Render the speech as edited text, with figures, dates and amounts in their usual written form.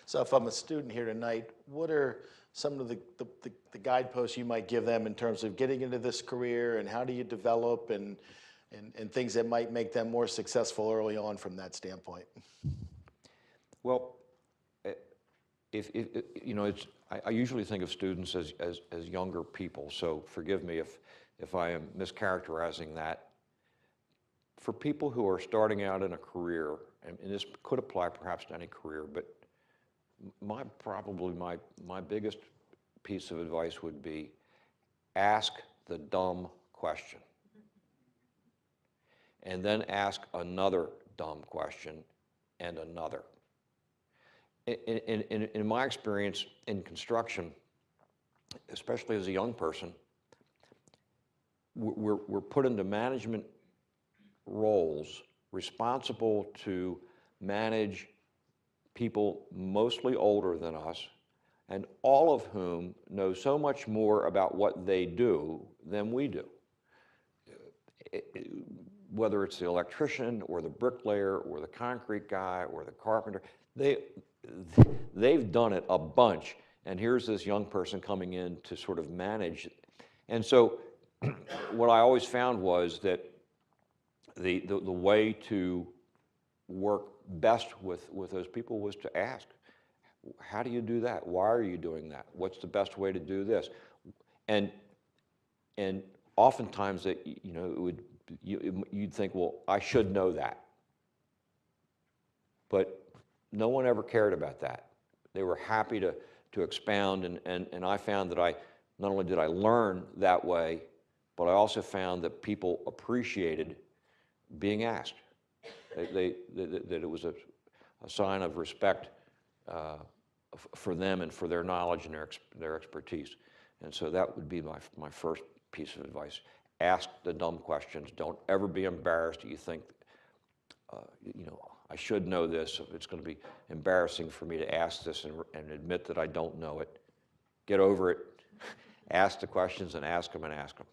So if I'm a student here tonight, what are some of the guideposts you might give them in terms of getting into this career, and how do you develop and things that might make them more successful early on from that standpoint? Well, eh, if you know, I usually think of students as younger people, so forgive me if I am mischaracterizing that. For people who are starting out in a career, and this could apply perhaps to any career, but probably my biggest piece of advice would be ask the dumb question, and then ask another dumb question and another. In my experience in construction, especially as a young person, we're put into management roles responsible to manage people mostly older than us, and all of whom know so much more about what they do than we do. Whether it's the electrician or the bricklayer or the concrete guy or the carpenter, they've done it a bunch, and here's this young person coming in to sort of manage. And so what I always found was that the way to work best with those people was to ask, how do you do that? Why are you doing that? What's the best way to do this? And oftentimes that, you know, you'd think, well, I should know that. But no one ever cared about that. They were happy to expound, and I found that not only did I learn that way, but I also found that people appreciated being asked. That it was a sign of respect for them and for their knowledge and their expertise. And so that would be my first piece of advice. Ask the dumb questions. Don't ever be embarrassed that you think, you know, I should know this. It's going to be embarrassing for me to ask this and admit that I don't know it. Get over it. Ask the questions and ask them and ask them.